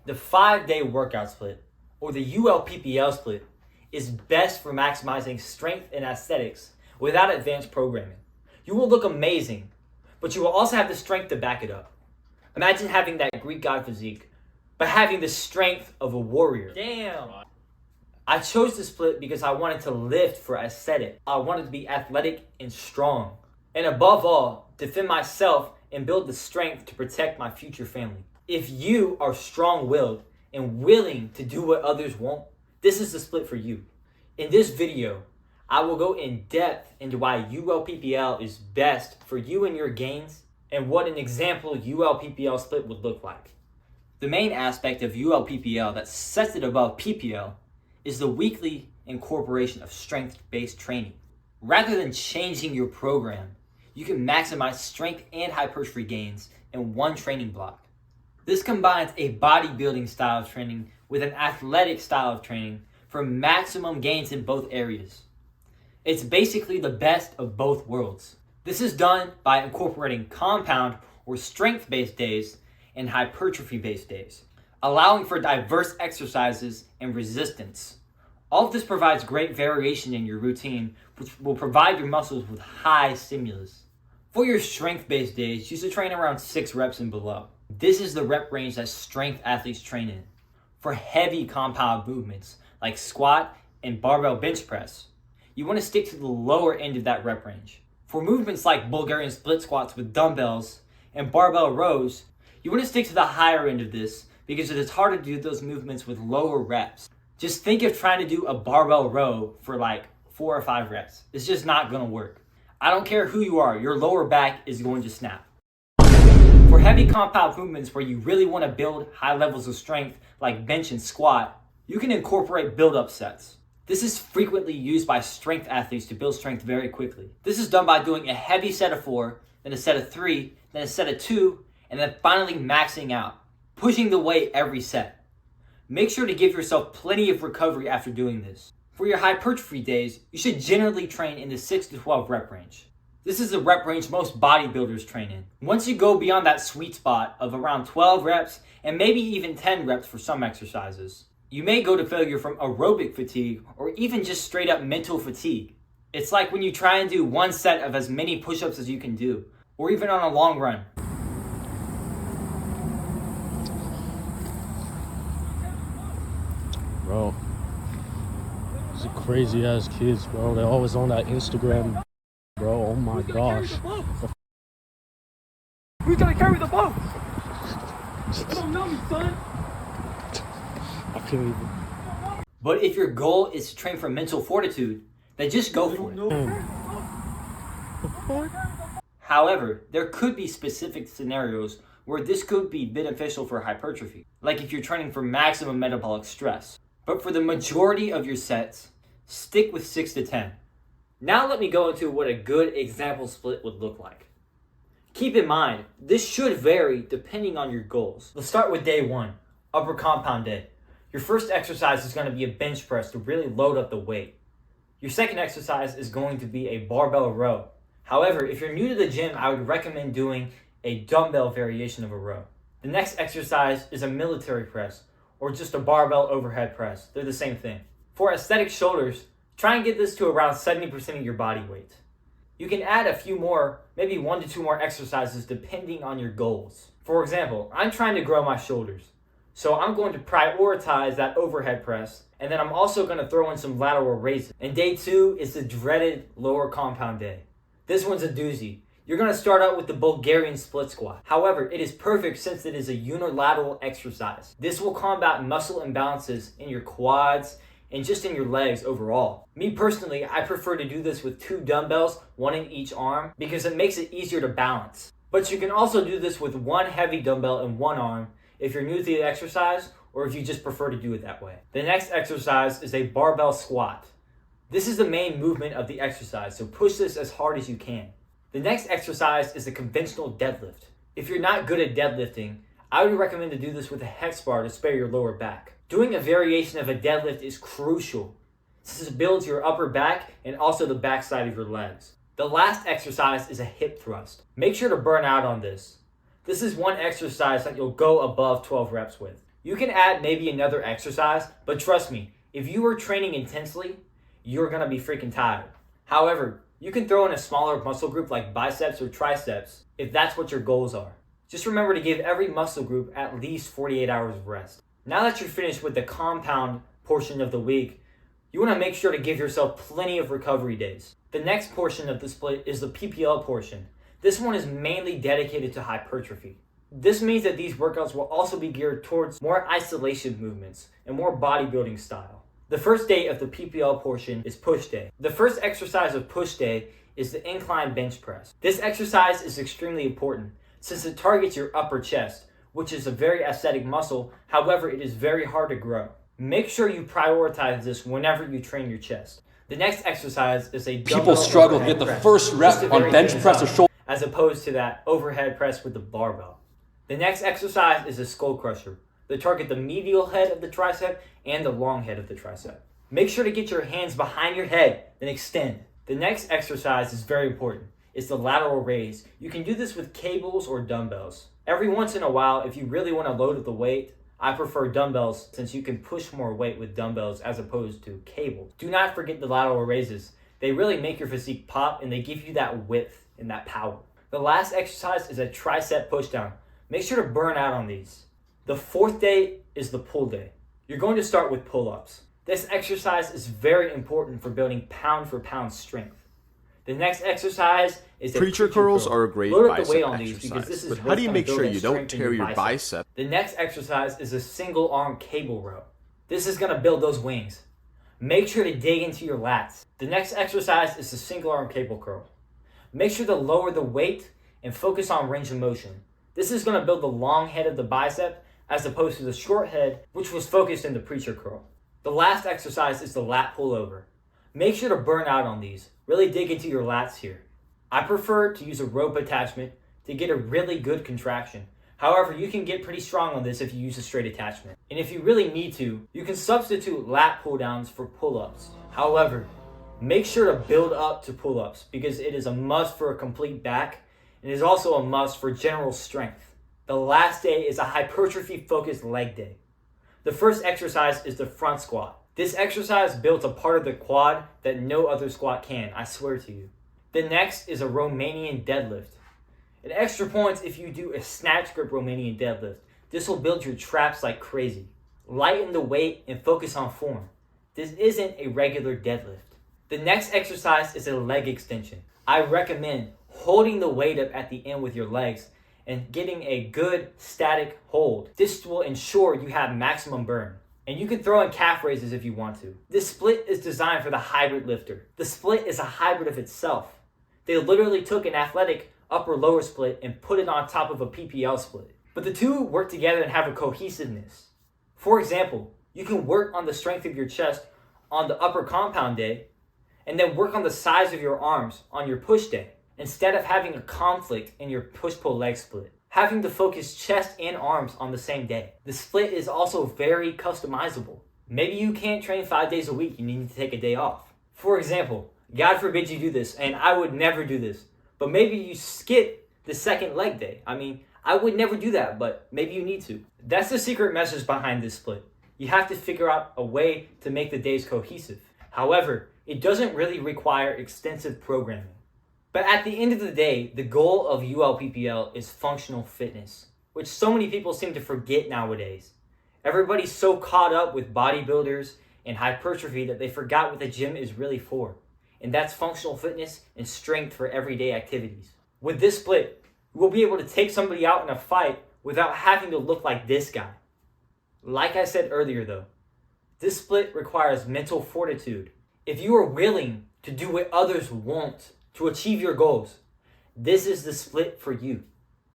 The 5-day workout split, or the ULPPL split, is best for maximizing strength and aesthetics without advanced programming. You will look amazing, but you will also have the strength to back it up. Imagine having that Greek god physique, but having the strength of a warrior. Damn! I chose the split because I wanted to lift for aesthetic. I wanted to be athletic and strong. And above all, defend myself and build the strength to protect my future family. If you are strong-willed and willing to do what others won't, this is the split for you. In this video, I will go in depth into why ULPPL is best for you and your gains and what an example ULPPL split would look like. The main aspect of ULPPL that sets it above PPL is the weekly incorporation of strength-based training. Rather than changing your program, you can maximize strength and hypertrophy gains in one training block. This combines a bodybuilding style of training with an athletic style of training for maximum gains in both areas. It's basically the best of both worlds. This is done by incorporating compound or strength-based days and hypertrophy-based days, allowing for diverse exercises and resistance. All of this provides great variation in your routine, which will provide your muscles with high stimulus. For your strength-based days, you should train around 6 reps and below. This is the rep range that strength athletes train in. For heavy compound movements like squat and barbell bench press, you want to stick to the lower end of that rep range. For movements like Bulgarian split squats with dumbbells and barbell rows, you want to stick to the higher end of this because it is harder to do those movements with lower reps. Just think of trying to do a barbell row for like 4 or 5 reps. It's just not going to work. I don't care who you are, your lower back is going to snap. For heavy compound movements where you really want to build high levels of strength like bench and squat, you can incorporate build-up sets. This is frequently used by strength athletes to build strength very quickly. This is done by doing a heavy set of 4, then a set of 3, then a set of 2, and then finally maxing out, pushing the weight every set. Make sure to give yourself plenty of recovery after doing this. For your hypertrophy days, you should generally train in the 6 to 12 rep range. This is the rep range most bodybuilders train in. Once you go beyond that sweet spot of around 12 reps and maybe even 10 reps for some exercises, you may go to failure from aerobic fatigue or even just straight up mental fatigue. It's like when you try and do one set of as many push-ups as you can do, or even on a long run. Bro, these are crazy ass kids, bro. They're always on that Instagram, bro. Oh my gosh. Who's gonna carry the boat? You don't know me, son. I can't even. But if your goal is to train for mental fortitude, then just go for it. However, there could be specific scenarios where this could be beneficial for hypertrophy, like if you're training for maximum metabolic stress. But for the majority of your sets, stick with 6 to 10. Now let me go into what a good example split would look like. Keep in mind, this should vary depending on your goals. Let's start with day 1, upper compound day. Your first exercise is going to be a bench press to really load up the weight. Your second exercise is going to be a barbell row. However, if you're new to the gym, I would recommend doing a dumbbell variation of a row. The next exercise is a military press or just a barbell overhead press. They're the same thing. For aesthetic shoulders, try and get this to around 70% of your body weight. You can add a few more, maybe 1 to 2 more exercises depending on your goals. For example, I'm trying to grow my shoulders, so I'm going to prioritize that overhead press, and then I'm also going to throw in some lateral raises. And day 2 is the dreaded lower compound day. This one's a doozy. You're going to start out with the Bulgarian split squat. However, it is perfect since it is a unilateral exercise. This will combat muscle imbalances in your quads and just in your legs overall. Me personally, I prefer to do this with 2 dumbbells, 1 in each arm, because it makes it easier to balance. But you can also do this with 1 heavy dumbbell in 1 arm if you're new to the exercise or if you just prefer to do it that way. The next exercise is a barbell squat. This is the main movement of the exercise, so push this as hard as you can. The next exercise is a conventional deadlift. If you're not good at deadlifting, I would recommend to do this with a hex bar to spare your lower back. Doing a variation of a deadlift is crucial, since it builds your upper back and also the back side of your legs. The last exercise is a hip thrust. Make sure to burn out on this. This is one exercise that you'll go above 12 reps with. You can add maybe another exercise, but trust me, if you are training intensely, you're gonna be freaking tired. However, you can throw in a smaller muscle group like biceps or triceps if that's what your goals are. Just remember to give every muscle group at least 48 hours of rest. Now that you're finished with the compound portion of the week, you want to make sure to give yourself plenty of recovery days. The next portion of the split is the PPL portion. This one is mainly dedicated to hypertrophy. This means that these workouts will also be geared towards more isolation movements and more bodybuilding style. The first day of the PPL portion is push day. The first exercise of push day is the incline bench press. This exercise is extremely important since it targets your upper chest, which is a very aesthetic muscle. However, it is very hard to grow. Make sure you prioritize this whenever you train your chest. The next exercise is a dumbbell People struggle to overhead get the press. first rep Just a on very bench thin press or side, shoulder. as opposed to that overhead press with the barbell. The next exercise is a skull crusher. They target the medial head of the tricep and the long head of the tricep. Make sure to get your hands behind your head, then extend. The next exercise is very important. It's the lateral raise. You can do this with cables or dumbbells. Every once in a while, if you really want to load up the weight, I prefer dumbbells since you can push more weight with dumbbells as opposed to cables. Do not forget the lateral raises. They really make your physique pop and they give you that width and that power. The last exercise is a tricep pushdown. Make sure to burn out on these. The fourth day is the pull day. You're going to start with pull-ups. This exercise is very important for building pound for pound strength. The next exercise is Preacher curls are a great Load up the bicep weight on these because this exercise, is but how what's do you gonna make build sure that you don't strength in tear your bicep? The next exercise is a single arm cable row. This is going to build those wings. Make sure to dig into your lats. The next exercise is the single arm cable curl. Make sure to lower the weight and focus on range of motion. This is going to build the long head of the bicep as opposed to the short head, which was focused in the preacher curl. The last exercise is the lat pullover. Make sure to burn out on these. Really dig into your lats here. I prefer to use a rope attachment to get a really good contraction. However, you can get pretty strong on this if you use a straight attachment. And if you really need to, you can substitute lat pull downs for pull-ups. However, make sure to build up to pull-ups because it is a must for a complete back and is also a must for general strength. The last day is a hypertrophy focused leg day. The first exercise is the front squat. This exercise builds a part of the quad that no other squat can, I swear to you. The next is a Romanian deadlift. An extra points if you do a snatch grip Romanian deadlift. This will build your traps like crazy. Lighten the weight and focus on form. This isn't a regular deadlift. The next exercise is a leg extension. I recommend holding the weight up at the end with your legs and getting a good static hold. This will ensure you have maximum burn. And you can throw in calf raises if you want to. This split is designed for the hybrid lifter. The split is a hybrid of itself. They literally took an athletic upper-lower split and put it on top of a PPL split. But the two work together and have a cohesiveness. For example, you can work on the strength of your chest on the upper compound day and then work on the size of your arms on your push day instead of having a conflict in your push-pull leg split. Having to focus chest and arms on the same day. The split is also very customizable. Maybe you can't train 5 days a week, you need to take a day off. For example, God forbid you do this, and I would never do this, but maybe you skip the second leg day. I would never do that, but maybe you need to. That's the secret message behind this split. You have to figure out a way to make the days cohesive. However, it doesn't really require extensive programming. But at the end of the day, the goal of ULPPL is functional fitness, which so many people seem to forget nowadays. Everybody's so caught up with bodybuilders and hypertrophy that they forgot what the gym is really for. And that's functional fitness and strength for everyday activities. With this split, you will be able to take somebody out in a fight without having to look like this guy. Like I said earlier though, this split requires mental fortitude. If you are willing to do what others won't to achieve your goals, this is the split for you.